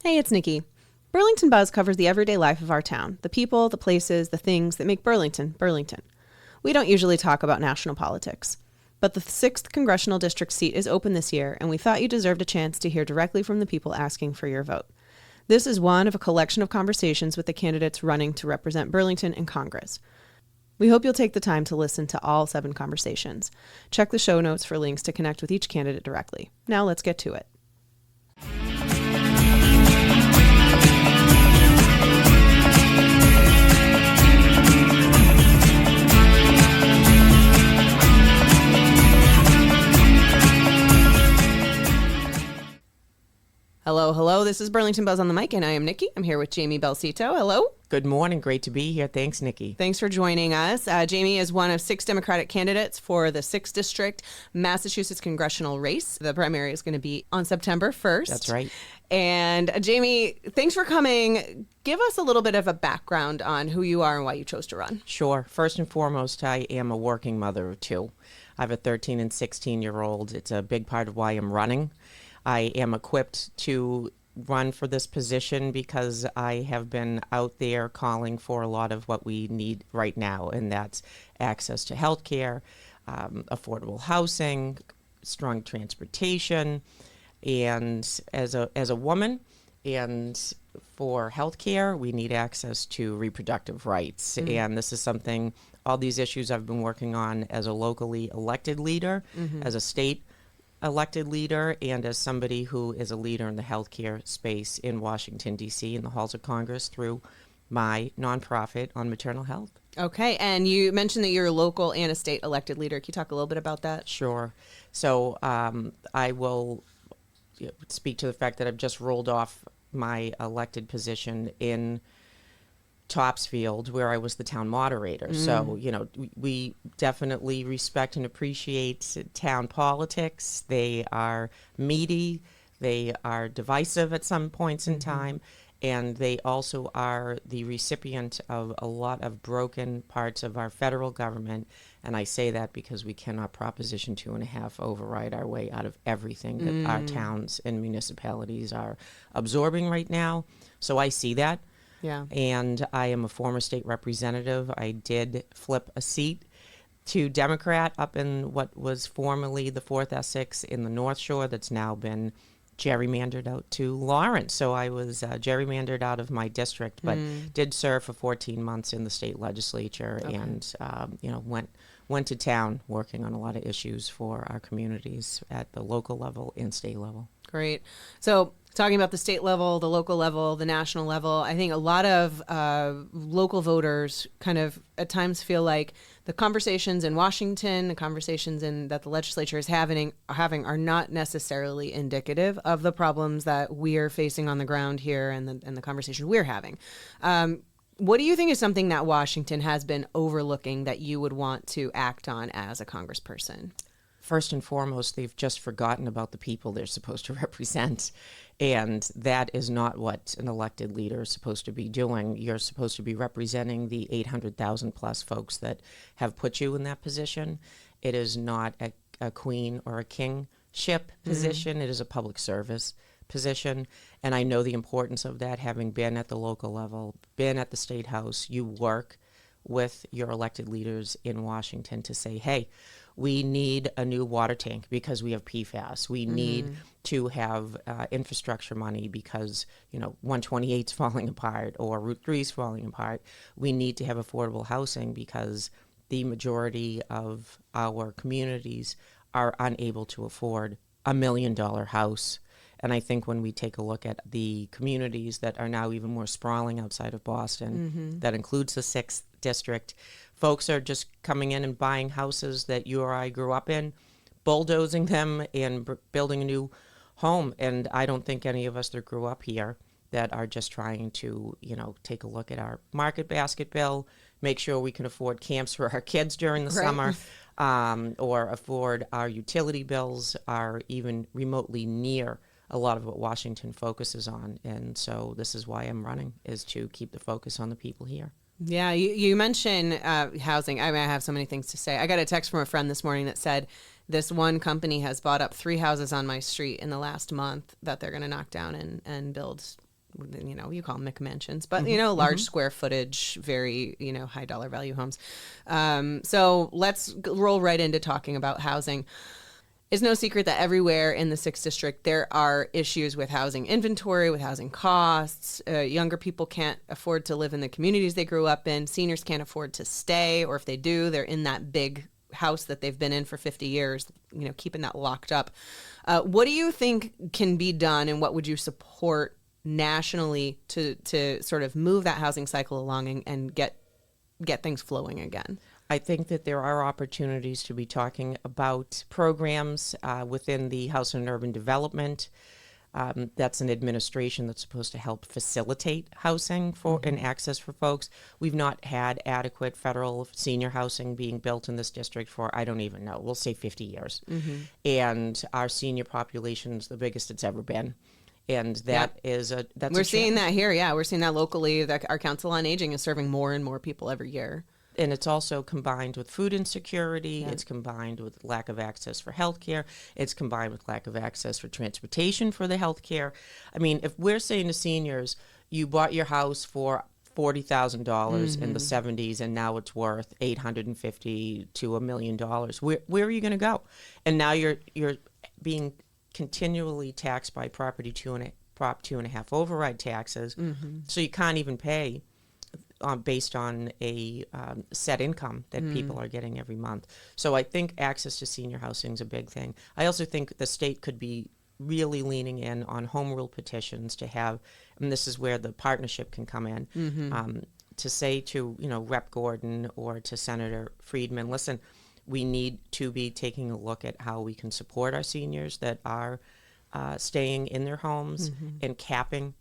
Hey, it's Nikki. Burlington Buzz covers the everyday life of our town, the people, the places, the things that make Burlington, Burlington. We don't usually talk about national politics, but the 6th Congressional District seat is open this year, and we thought you deserved a chance to hear directly from the people asking for your vote. This is one of a collection of conversations with the candidates running to represent Burlington in Congress. We hope you'll take the time to listen to all 7 conversations. Check the show notes for links to connect with each candidate directly. Now let's get to it. Hello. This is Burlington Buzz on the mic, and I am Nikki. I'm here with Jamie Belsito. Hello. Good morning. Great to be here. Thanks, Nikki. Thanks for joining us. Jamie is one of 6 Democratic candidates for the 6th District Massachusetts congressional race. The primary is going to be on September 1st. That's right. And Jamie, thanks for coming. Give us a little bit of a background on who you are and why you chose to run. Sure. First and foremost, I am a working mother of 2. I have a 13 and 16-year-old. It's a big part of why I'm running. I am equipped to run for this position because I have been out there calling for a lot of what we need right now, and that's access to health care, affordable housing, strong transportation, and as a woman, and for health care, we need access to reproductive rights, and this is something, all these issues I've been working on as a locally elected leader, as a state elected leader, and as somebody who is a leader in the healthcare space in Washington, D.C., in the halls of Congress through my nonprofit on maternal health. Okay, and you mentioned that you're a local and a state elected leader. Can you talk a little bit about that? Sure. So I will speak to the fact that I've just rolled off my elected position in Topsfield, where I was the town moderator. So, we definitely respect and appreciate town politics. They are meaty, they are divisive at some points in time, and they also are the recipient of a lot of broken parts of our federal government. And I say that because we cannot Proposition 2.5 override our way out of everything that our towns and municipalities are absorbing right now. So I see that. Yeah. And I am a former state representative. I did flip a seat to Democrat up in what was formerly the 4th Essex in the North Shore that's now been gerrymandered out to Lawrence. So I was gerrymandered out of my district, but did serve for 14 months in the state legislature and, went to town working on a lot of issues for our communities at the local level and state level. Great. So talking about the state level, the local level, the national level, I think a lot of local voters kind of at times feel like the conversations in Washington, the conversations that the legislature is having are not necessarily indicative of the problems that we're facing on the ground here and the conversation we're having. What do you think is something that Washington has been overlooking that you would want to act on as a congressperson? First and foremost, they've just forgotten about the people they're supposed to represent. And that is not what an elected leader is supposed to be doing. You're supposed to be representing the 800,000 plus folks that have put you in that position. It is not a queen or a kingship position. It is a public service position. And I know the importance of that, having been at the local level, been at the State House. You work with your elected leaders in Washington to say, hey, we need a new water tank because we have PFAS. We need to have infrastructure money because, 128 is falling apart or Route 3 is falling apart. We need to have affordable housing because the majority of our communities are unable to afford $1 million house. And I think when we take a look at the communities that are now even more sprawling outside of Boston, that includes the 6th District, folks are just coming in and buying houses that you or I grew up in, bulldozing them and building a new home. And I don't think any of us that grew up here that are just trying to, take a look at our market basket bill, make sure we can afford camps for our kids during the summer, or afford our utility bills are even remotely near a lot of what Washington focuses on. And so this is why I'm running, is to keep the focus on the people here. Yeah, you mentioned housing. I have so many things to say. I got a text from a friend this morning that said this one company has bought up 3 houses on my street in the last month that they're going to knock down and build you call them McMansions, but, large square footage, very, high dollar value homes. So let's roll right into talking about housing. It's no secret that everywhere in the 6th District, there are issues with housing inventory, with housing costs. Younger people can't afford to live in the communities they grew up in. Seniors can't afford to stay, or if they do, they're in that big house that they've been in for 50 years, keeping that locked up. What do you think can be done, and what would you support nationally to sort of move that housing cycle along and get things flowing again? I think that there are opportunities to be talking about programs within the Housing and Urban Development. That's an administration that's supposed to help facilitate housing and access for folks. We've not had adequate federal senior housing being built in this district for, I don't even know, we'll say 50 years. And our senior population is the biggest it's ever been. And that's we're seeing that here. Yeah, we're seeing that locally. That our Council on Aging is serving more and more people every year. And it's also combined with food insecurity. It's combined with lack of access for health care. It's combined with lack of access for transportation for the health care. I mean, if we're saying to seniors, you bought your house for $40,000 in the 70s, and now it's worth $850,000 to $1 million, where are you going to go? And now you're being continually taxed by Prop 2.5 override taxes, so you can't even pay based on a set income that people are getting every month. So I think access to senior housing is a big thing. I also think the state could be really leaning in on home rule petitions to have, and this is where the partnership can come in, to say to, Rep. Gordon or to Senator Friedman, listen, we need to be taking a look at how we can support our seniors that are staying in their homes and capping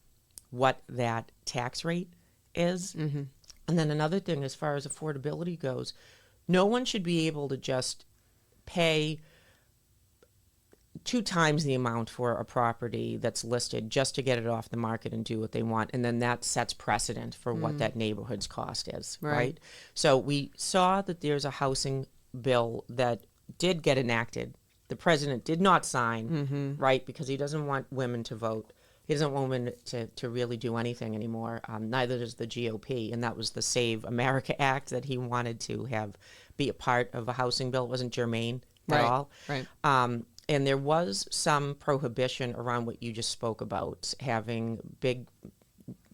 what that tax rate is. And then another thing, as far as affordability goes, no one should be able to just pay 2 times the amount for a property that's listed just to get it off the market and do what they want. And then that sets precedent for what that neighborhood's cost is, right? So we saw that there's a housing bill that did get enacted. The president did not sign, right, because he doesn't want women to vote. He doesn't want women to really do anything anymore. Neither does the GOP, and that was the Save America Act that he wanted to have be a part of a housing bill. It wasn't germane at all. Right. And there was some prohibition around what you just spoke about, having big,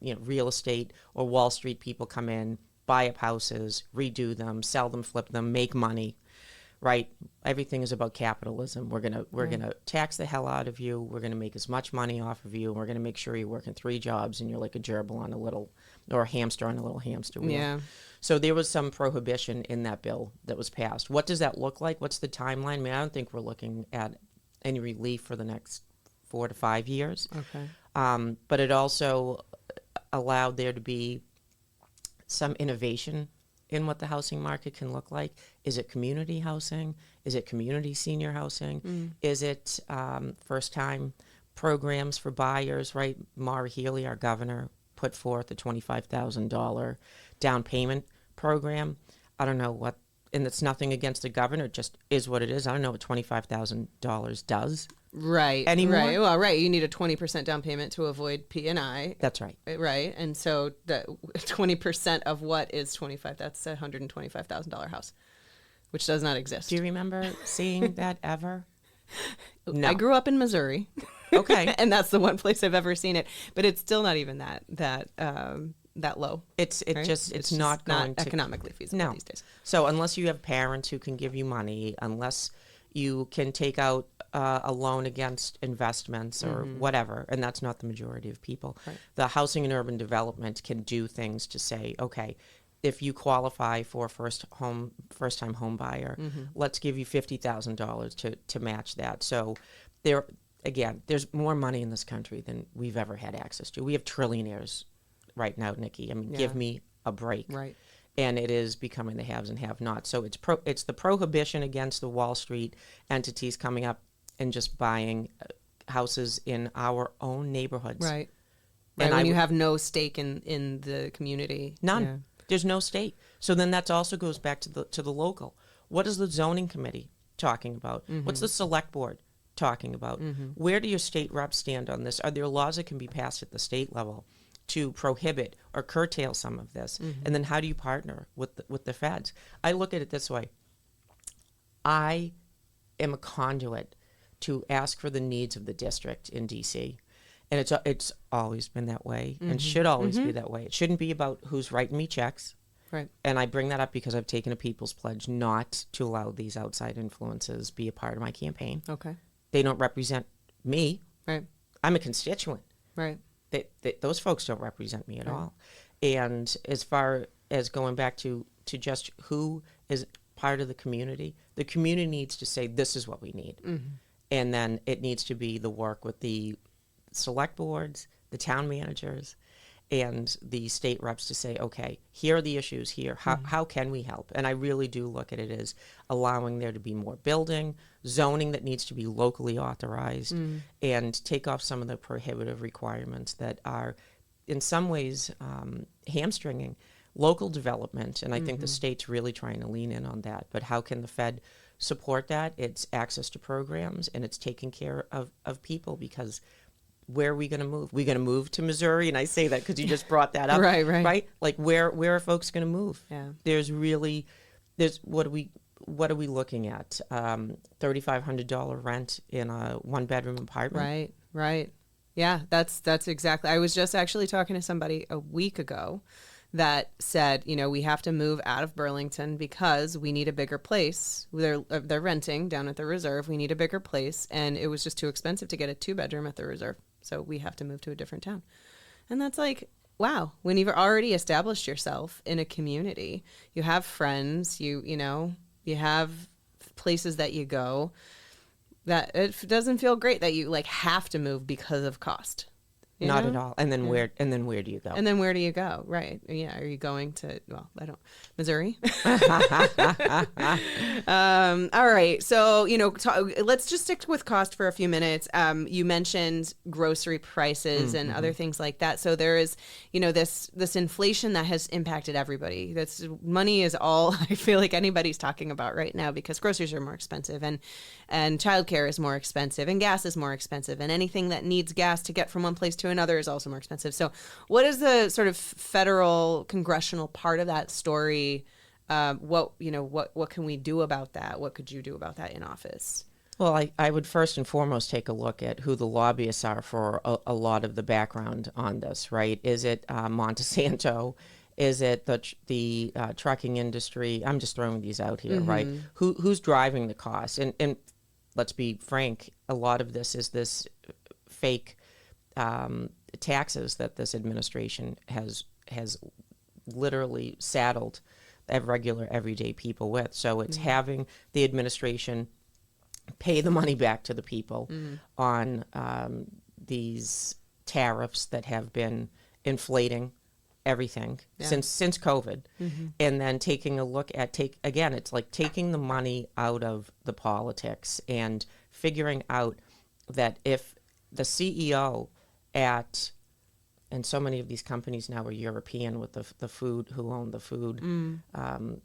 real estate or Wall Street people come in, buy up houses, redo them, sell them, flip them, make money. Right, everything is about capitalism. We're gonna tax the hell out of you. We're gonna make as much money off of you, and we're gonna make sure you're working 3 jobs and you're like a gerbil on a little, or a hamster on a little hamster wheel. Yeah. So there was some prohibition in that bill that was passed. What does that look like? What's the timeline? I mean, I don't think we're looking at any relief for the next 4 to 5 years. Okay. But it also allowed there to be some innovation in what the housing market can look like. Is it community housing? Is it community senior housing? Is it first-time programs for buyers, right? Maura Healey, our governor, put forth a $25,000 down payment program. I don't know what, and it's nothing against the governor, it just is what it is. I don't know what $25,000 does. Right. Anymore. Right. Well, right. You need a 20% down payment to avoid P&I. That's right. Right. And so the 20% of what is 25? That's a $125,000 house, which does not exist. Do you remember seeing that ever? No. I grew up in Missouri. Okay. And that's the one place I've ever seen it, but it's still not even that low. It's not economically feasible these days. So unless you have parents who can give you money, unless you can take out a loan against investments or whatever, and that's not the majority of people. Right. The Housing and Urban Development can do things to say, okay, if you qualify for a first-time home buyer, let's give you $50,000 to match that. So there's more money in this country than we've ever had access to. We have trillionaires right now, Nikki. I mean, give me a break. Right. And it is becoming the haves and have-nots. So it's the prohibition against the Wall Street entities coming up and just buying houses in our own neighborhoods. Right. And when you have no stake in the community. None. Yeah. There's no stake. So then that also goes back to the local. What is the zoning committee talking about? What's the select board talking about. Where do your state reps stand on this? Are there laws that can be passed at the state level to prohibit or curtail some of this? And then how do you partner with the feds? I look at it this way. I am a conduit to ask for the needs of the district in D.C., and it's always been that way and should always be that way. It shouldn't be about who's writing me checks. Right. And I bring that up because I've taken a people's pledge not to allow these outside influences be a part of my campaign. Okay. They don't represent me. Right. I'm a constituent. Right. Those folks don't represent me at all. And as far as going back to just who is part of the community needs to say, this is what we need. And then it needs to be the work with the select boards, the town managers, and the state reps to say, okay, here are the issues here. How can we help? And I really do look at it as allowing there to be more building, zoning that needs to be locally authorized, and take off some of the prohibitive requirements that are in some ways hamstringing local development. And I think the state's really trying to lean in on that. But how can the Fed support that? It's access to programs, and it's taking care of people, because where are we going to move? We're going to move to Missouri, and I say that because you just brought that up. Right? Like, where are folks going to move? Yeah. There's what are we looking at? $3,500 rent in a one-bedroom apartment. Right. Yeah, that's exactly. I was just actually talking to somebody a week ago that said, we have to move out of Burlington because we need a bigger place. They're renting down at the Reserve. We need a bigger place, and it was just too expensive to get a 2-bedroom at the Reserve. So we have to move to a different town. And that's like, wow, when you've already established yourself in a community, you have friends, you have places that you go, that it doesn't feel great that you have to move because of cost. Not at all. And then where do you go? And then where do you go? Right. Yeah. Are you going to, Missouri? All right. So, let's just stick with cost for a few minutes. You mentioned grocery prices and other things like that. So there is, this inflation that has impacted everybody. Money is all I feel like anybody's talking about right now, because groceries are more expensive, and childcare is more expensive, and gas is more expensive, and anything that needs gas to get from one place to another is also more expensive. So what is the sort of federal congressional part of that story? What can we do about that? What could you do about that in office? Well, I would first and foremost take a look at who the lobbyists are for a lot of the background on this, right? Is it Monsanto? Is it the trucking industry? I'm just throwing these out here, right? Who's driving the costs? And let's be frank, a lot of this is this fake taxes that this administration has literally saddled regular everyday people with. So it's having the administration pay the money back to the people on these tariffs that have been inflating everything since COVID, and then taking a look at it's like taking the money out of the politics and figuring out that if the CEO and so many of these companies now are European with the food, who own the food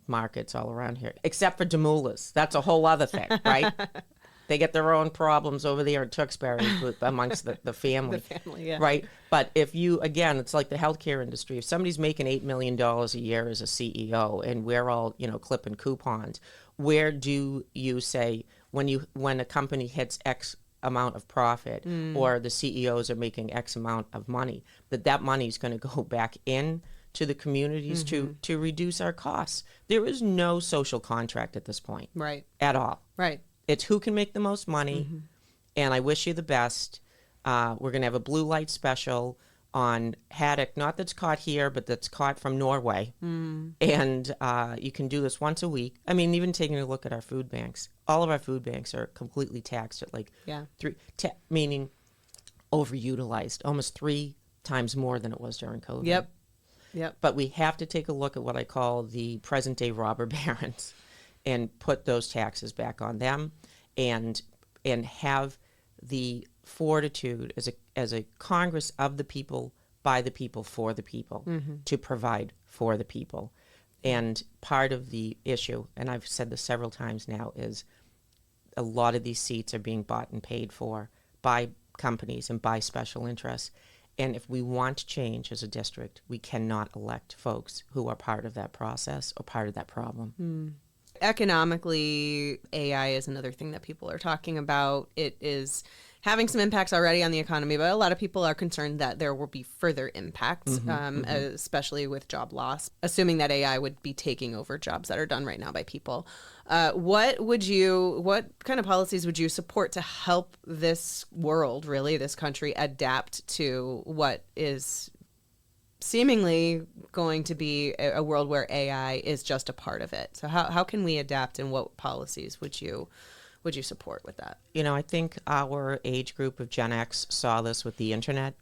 markets all around here, except for Demoulas. That's a whole other thing, right? They get their own problems over there in Tewksbury amongst the family. The family, yeah. Right? But if you, again, it's like the healthcare industry. If somebody's making $8 million a year as a CEO and we're all, clipping coupons, where do you say when a company hits X amount of profit or the CEOs are making X amount of money, that money is going to go back in to the communities to reduce our costs? There is no social contract at this point. Right. At all. Right. It's who can make the most money, and I wish you the best. We're going to have a blue light special on haddock, not that's caught here, but that's caught from Norway. And you can do this once a week. I mean, even taking a look at our food banks, all of our food banks are completely taxed at meaning overutilized, almost 3 times more than it was during COVID. Yep. But we have to take a look at what I call the present day robber barons and put those taxes back on them, and have the fortitude as a Congress of the people, by the people, for the people, to provide for the people. And part of the issue, and I've said this several times now, is a lot of these seats are being bought and paid for by companies and by special interests. And if we want to change as a district, we cannot elect folks who are part of that process or part of that problem. Economically, AI is another thing that people are talking about. It is having some impacts already on the economy, but a lot of people are concerned that there will be further impacts, especially with job loss, assuming that AI would be taking over jobs that are done right now by people. What kind of policies would you support to help this world, really, this country, adapt to what is seemingly going to be a world where AI is just a part of it? So how can we adapt, and what policies would you support with that? You know, I think our age group of Gen X saw this with the internet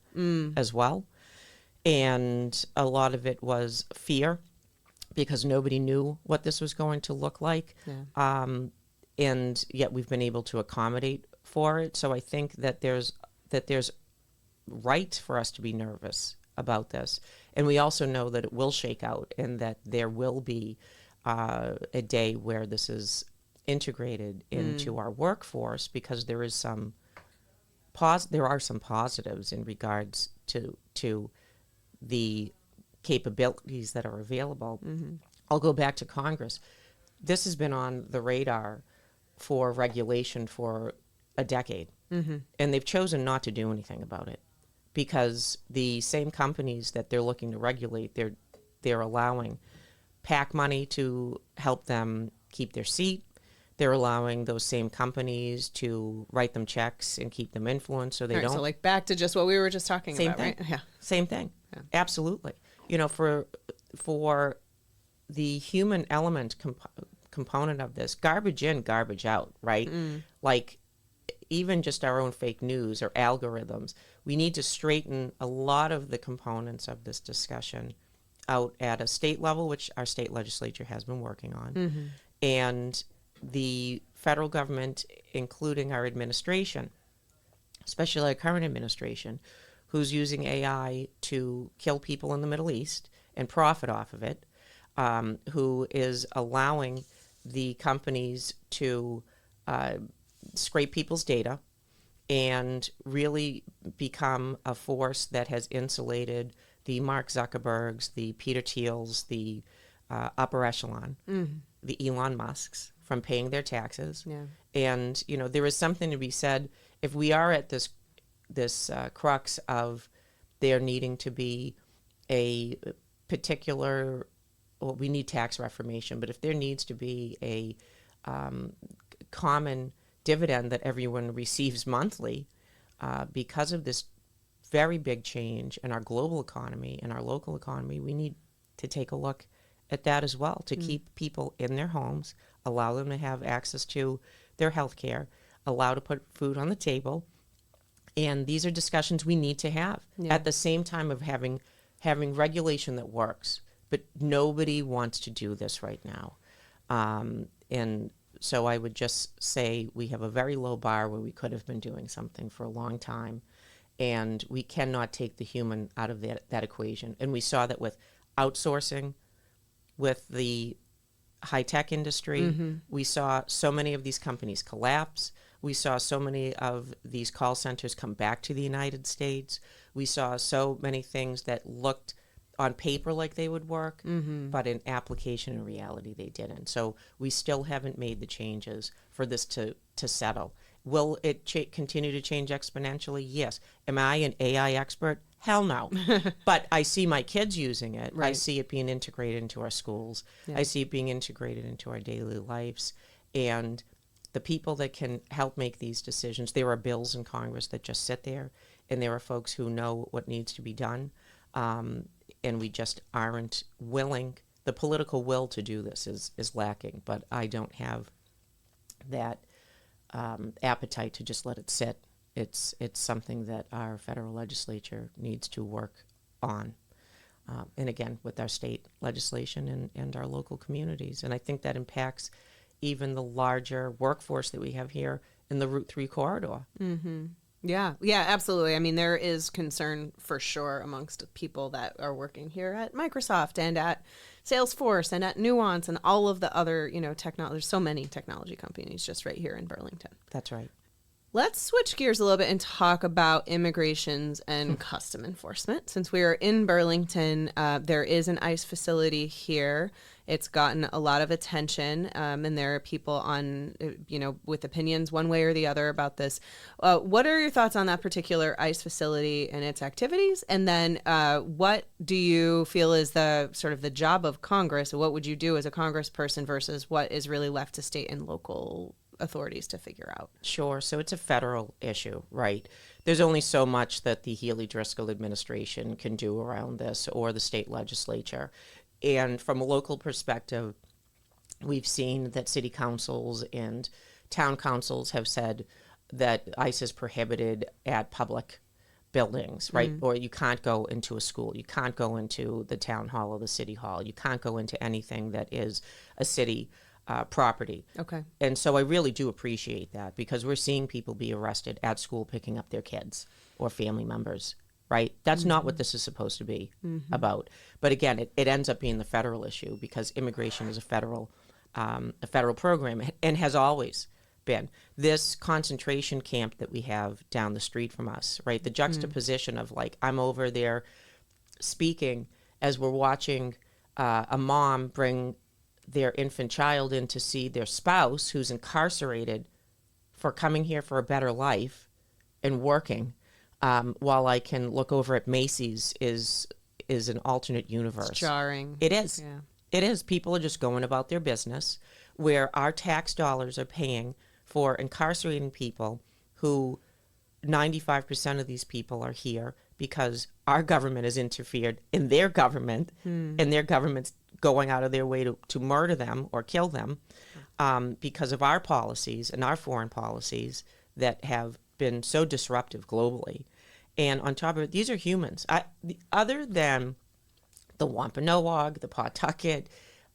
as well. And a lot of it was fear because nobody knew what this was going to look like. Yeah. And yet we've been able to accommodate for it. So I think that there's right for us to be nervous about this. And we also know that it will shake out and that there will be a day where this is integrated into our workforce, because there is there are some positives in regards to the capabilities that are available. I'll go back to Congress. This has been on the radar for regulation for a decade, and they've chosen not to do anything about it, because the same companies that they're looking to regulate, they're allowing PAC money to help them keep their seat. They're allowing those same companies to write them checks and keep them influenced, so they don't. So like back to just what we were just talking Same about, thing. right? Yeah. Same thing. Yeah. Absolutely. You know, for the human element component of this, garbage in, garbage out, right? Like even just our own fake news or algorithms, we need to straighten a lot of the components of this discussion out at a state level, which our state legislature has been working on, and the federal government, including our administration, especially our current administration, who's using AI to kill people in the Middle East and profit off of it, who is allowing the companies to scrape people's data and really become a force that has insulated the Mark Zuckerbergs, the Peter Thiels, the upper echelon, the Elon Musks, from paying their taxes. Yeah. And, you know, there is something to be said, if we are at this crux of there needing to be a particular, well, we need tax reformation, but if there needs to be a common dividend that everyone receives monthly because of this very big change in our global economy and our local economy, we need to take a look at that as well, to keep people in their homes, allow them to have access to their health care, allow to put food on the table. And these are discussions we need to have at the same time of having regulation that works. But nobody wants to do this right now. And so I would just say we have a very low bar where we could have been doing something for a long time. And we cannot take the human out of that equation. And we saw that with outsourcing, with the high-tech industry. We saw so many of these companies collapse. We saw so many of these call centers come back to the United States. We saw so many things that looked on paper like they would work, but in application and reality they didn't. So we still haven't made the changes for this to settle. Will it continue to change exponentially? Yes. Am I an AI expert? Hell no. But I see my kids using it. Right. I see it being integrated into our schools. Yeah. I see it being integrated into our daily lives. And the people that can help make these decisions, there are bills in Congress that just sit there, and there are folks who know what needs to be done. And we just aren't willing. The political will to do this is lacking, but I don't have that appetite to just let it sit. It's something that our federal legislature needs to work on. And again, with our state legislation and our local communities. And I think that impacts even the larger workforce that we have here in the Route 3 corridor. Yeah, yeah, absolutely. I mean, there is concern for sure amongst people that are working here at Microsoft and at Salesforce and at Nuance and all of the other, technology. There's so many technology companies just right here in Burlington. That's right. Let's switch gears a little bit and talk about immigrations and custom enforcement. Since we are in Burlington, there is an ICE facility here. It's gotten a lot of attention, and there are people on, with opinions one way or the other about this. What are your thoughts on that particular ICE facility and its activities? And then what do you feel is the sort of the job of Congress? What would you do as a congressperson versus what is really left to state and local authorities to figure out? Sure. So it's a federal issue, right? There's only so much that the Healy-Driscoll administration can do around this, or the state legislature. And from a local perspective, we've seen that city councils and town councils have said that ICE is prohibited at public buildings, right? Or you can't go into a school. You can't go into the town hall or the city hall. You can't go into anything that is a city property. Okay. And so I really do appreciate that, because we're seeing people be arrested at school picking up their kids or family members, right? That's not what this is supposed to be about. But again, it ends up being the federal issue, because immigration is a federal program, and has always been. This concentration camp that we have down the street from us, right? The juxtaposition of, like, I'm over there speaking as we're watching a mom bring their infant child in to see their spouse who's incarcerated for coming here for a better life and working, while I can look over at Macy's is an alternate universe. It's jarring. It is. Yeah. It is. People are just going about their business, where our tax dollars are paying for incarcerating people who 95% of these people are here because our government has interfered in their government, and their government's going out of their way to murder them or kill them because of our policies and our foreign policies that have been so disruptive globally. And on top of it, these are humans. Other than the Wampanoag, the Pawtucket,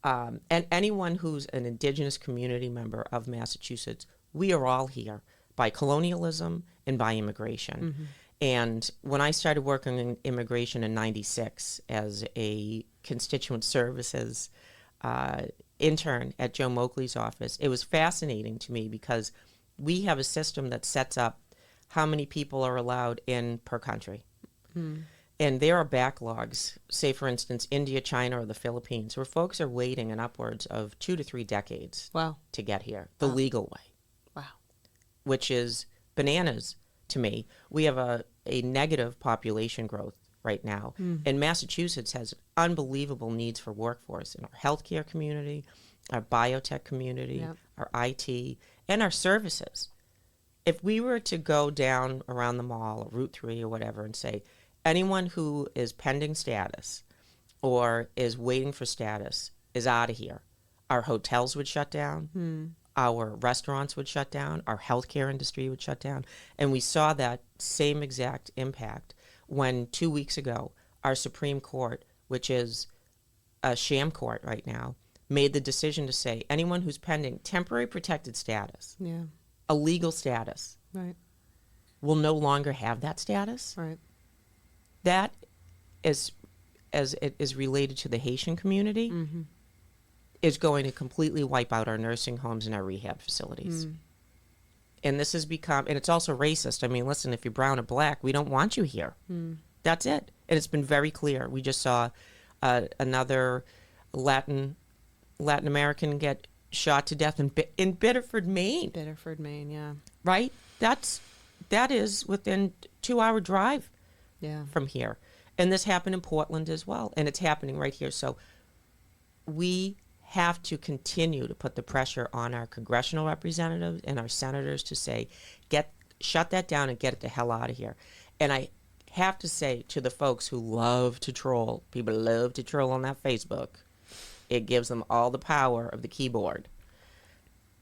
and anyone who's an indigenous community member of Massachusetts, we are all here by colonialism and by immigration. And when I started working in immigration in '96 as a constituent services intern at Joe Moakley's office, it was fascinating to me, because we have a system that sets up how many people are allowed in per country. And there are backlogs, say, for instance, India, China, or the Philippines, where folks are waiting in upwards of 2 to 3 decades to get here, the legal way. Wow. Which is bananas to me. We have a negative population growth right now. And Massachusetts has unbelievable needs for workforce in our healthcare community, our biotech community, our IT, and our services. If we were to go down around the mall, or Route 3 or whatever, and say, anyone who is pending status or is waiting for status is out of here, our hotels would shut down, our restaurants would shut down, our healthcare industry would shut down. And we saw that same exact impact when 2 weeks ago, our Supreme Court, which is a sham court right now, made the decision to say anyone who's pending temporary protected status, a legal status, will no longer have that status. Right. That is, as it is related to the Haitian community, is going to completely wipe out our nursing homes and our rehab facilities. And this has become, and it's also racist. I mean, listen, if you're brown or black, we don't want you here. That's it. And it's been very clear. We just saw another Latin American get shot to death in Biddeford, Maine. Biddeford, Maine, yeah. Right? That is within 2-hour drive from here. And this happened in Portland as well. And it's happening right here. So we have to continue to put the pressure on our congressional representatives and our senators to say, shut that down and get it the hell out of here. And I have to say to the folks who love to troll, people love to troll on that Facebook, it gives them all the power of the keyboard.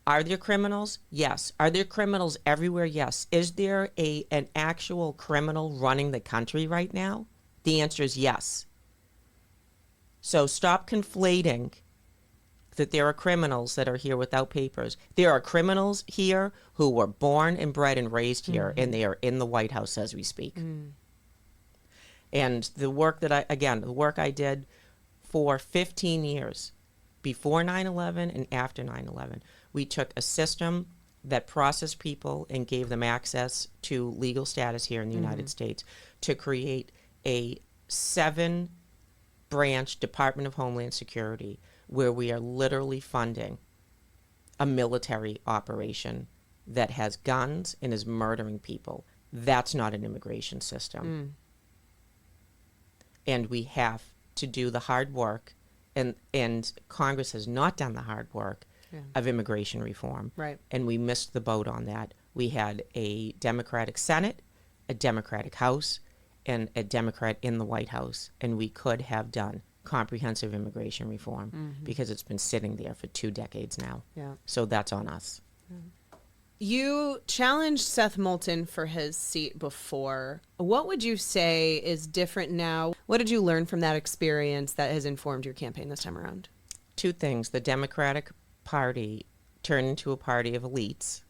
Are there criminals? Yes. Are there criminals everywhere? Yes. Is there an actual criminal running the country right now? The answer is yes. So stop conflating that there are criminals that are here without papers. There are criminals here who were born and bred and raised here, and they are in the White House as we speak. And the work that the work I did for 15 years, before 9/11 and after 9/11, we took a system that processed people and gave them access to legal status here in the United States to create a 7-branch Department of Homeland Security where we are literally funding a military operation that has guns and is murdering people. That's not an immigration system. And we have to do the hard work, and Congress has not done the hard work of immigration reform. Right. And we missed the boat on that. We had a Democratic Senate, a Democratic House, and a Democrat in the White House, and we could have done comprehensive immigration reform because it's been sitting there for 2 decades now. Yeah. So that's on us. You challenged Seth Moulton for his seat before. What would you say is different now? What did you learn from that experience that has informed your campaign this time around? 2 things. The Democratic Party turned into a party of elites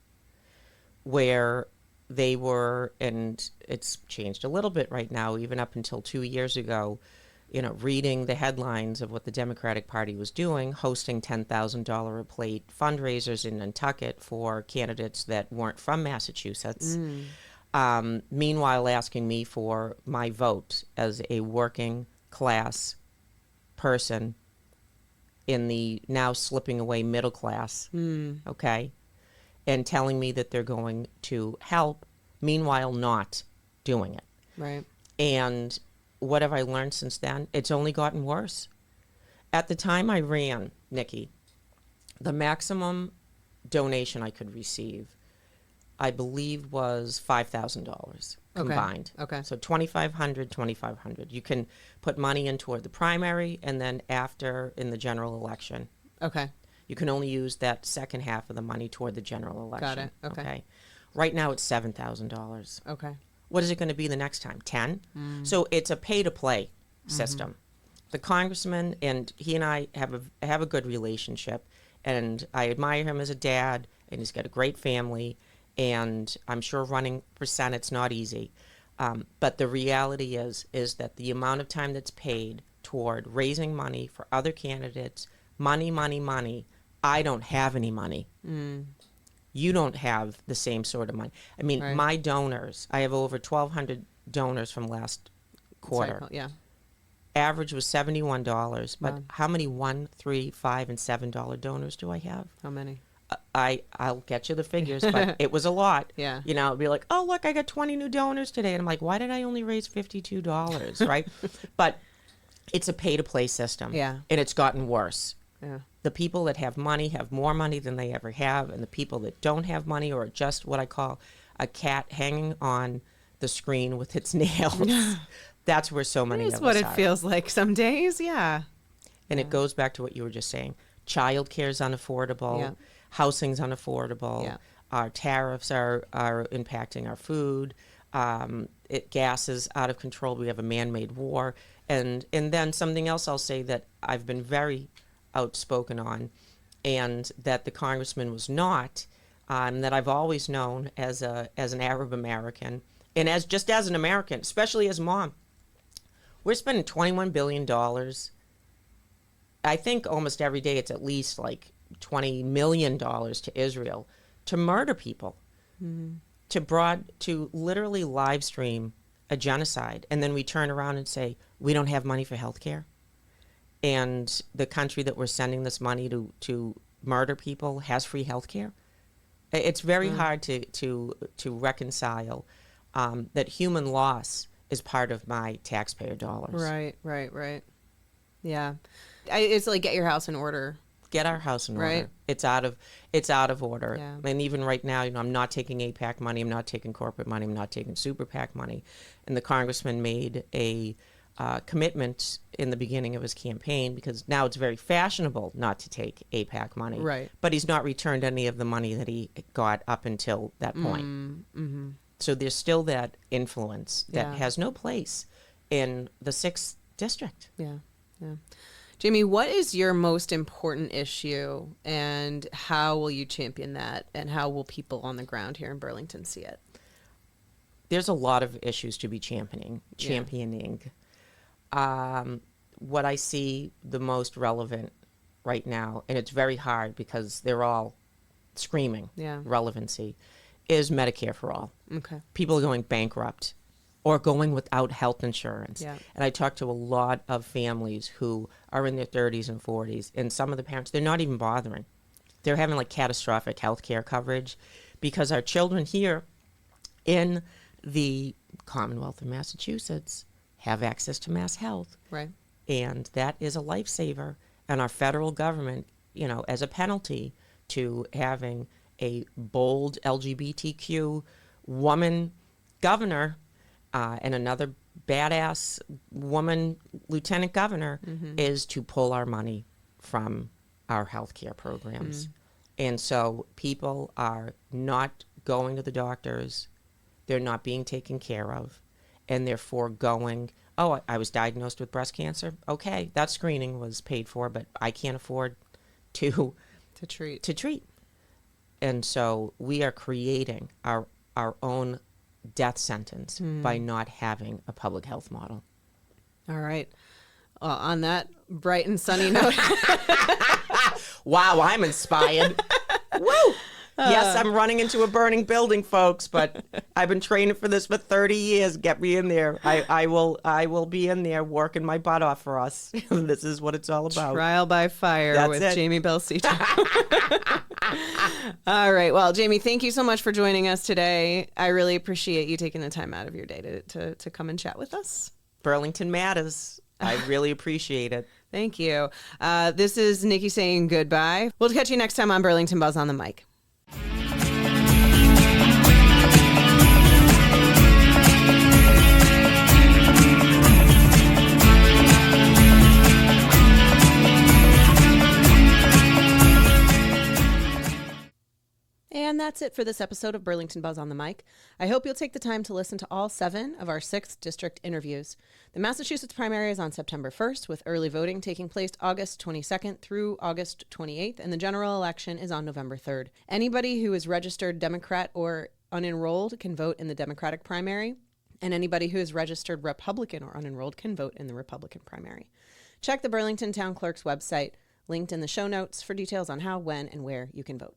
where they were, and it's changed a little bit right now, even up until 2 years ago, reading the headlines of what the Democratic Party was doing, hosting $10,000 a plate fundraisers in Nantucket for candidates that weren't from Massachusetts. Meanwhile, asking me for my vote as a working class person in the now slipping away middle class, okay? And telling me that they're going to help, meanwhile not doing it. Right. And what have I learned since then? It's only gotten worse. At the time I ran, Nikki, the maximum donation I could receive, I believe, was $5,000 combined. Okay. So $2,500. You can put money in toward the primary, and then after in the general election. Okay. You can only use that second half of the money toward the general election. Got it. Okay. Right now it's $7,000. Okay. What is it going to be the next time? 10? So it's a pay-to-play system. The congressman, and he and I have a good relationship, and I admire him as a dad, and he's got a great family, and I'm sure running for Senate's not easy. But the reality is that the amount of time that's paid toward raising money for other candidates, money, I don't have any money. You don't have the same sort of money. I mean, Right. my donors, I have over 1,200 donors from last quarter. Cycle, yeah. Average was $71, but Wow. how many $1, $3, $5, and $7 donors do I have? How many? I'll get you the figures, but it was a lot. Yeah. It'd be like, oh, look, I got 20 new donors today. And I'm like, why did I only raise $52, right? But it's a pay-to-play system. Yeah. And it's gotten worse. Yeah. The people that have money have more money than they ever have, and the people that don't have money are just what I call a cat hanging on the screen with its nails. That's where so many of us are. That's what it feels like some days, yeah. And it goes back to what you were just saying. Child care is unaffordable. Yeah. Housing's unaffordable. Yeah. Our tariffs are impacting our food. Gas is out of control. We have a man-made war. And then something else I'll say that I've been very outspoken on, and that the congressman was not, that I've always known as an Arab American, and as an American, especially as a mom. We're spending $21 billion. I think almost every day it's at least like $20 million to Israel to murder people, to literally live stream a genocide, and then we turn around and say we don't have money for health care. And the country that we're sending this money to murder people has free health care. It's very hard to reconcile that human loss is part of my taxpayer dollars. Right. Yeah. It's like get your house in order. Get our house in order. Right. It's out of order. Yeah. And even right now, I'm not taking APAC money. I'm not taking corporate money. I'm not taking super PAC money. And the congressman made a commitment in the beginning of his campaign, because now it's very fashionable not to take APAC money. Right. But he's not returned any of the money that he got up until that point. So there's still that influence that has no place in the 6th district. Yeah. Do Jamie, what is your most important issue, and how will you champion that, and how will people on the ground here in Burlington see it? There's a lot of issues to be championing. What I see the most relevant right now, and it's very hard because they're all screaming relevancy, is Medicare for all. Okay. People are going bankrupt or going without health insurance. Yeah. And I talk to a lot of families who are in their 30s and 40s, and some of the parents, they're not even bothering. They're having like catastrophic health care coverage because our children here in the Commonwealth of Massachusetts have access to mass health. Right. And that is a lifesaver. And our federal government, you know, as a penalty to having a bold LGBTQ woman governor and another badass woman lieutenant governor, is to pull our money from our healthcare programs. And so people are not going to the doctors, they're not being taken care of, and they're foregoing, oh, I was diagnosed with breast cancer. Okay, that screening was paid for, but I can't afford to treat. And so we are creating our own death sentence by not having a public health model. All right. On that bright and sunny note. Wow, I'm inspired. Woo! Yes, I'm running into a burning building, folks, but I've been training for this for 30 years. Get me in there. I will be in there working my butt off for us. This is what it's all about. Trial by fire. That's with it. Jamie Belsito. All right. Well, Jamie, thank you so much for joining us today. I really appreciate you taking the time out of your day to come and chat with us. Burlington matters. I really appreciate it. Thank you. This is Nikki saying goodbye. We'll catch you next time on Burlington Buzz on the mic. And that's it for this episode of Burlington Buzz on the Mic. I hope you'll take the time to listen to all 7 of our 6th district interviews. The Massachusetts primary is on September 1st, with early voting taking place August 22nd through August 28th, and the general election is on November 3rd. Anybody who is registered Democrat or unenrolled can vote in the Democratic primary, and anybody who is registered Republican or unenrolled can vote in the Republican primary. Check the Burlington Town Clerk's website, linked in the show notes, for details on how, when, and where you can vote.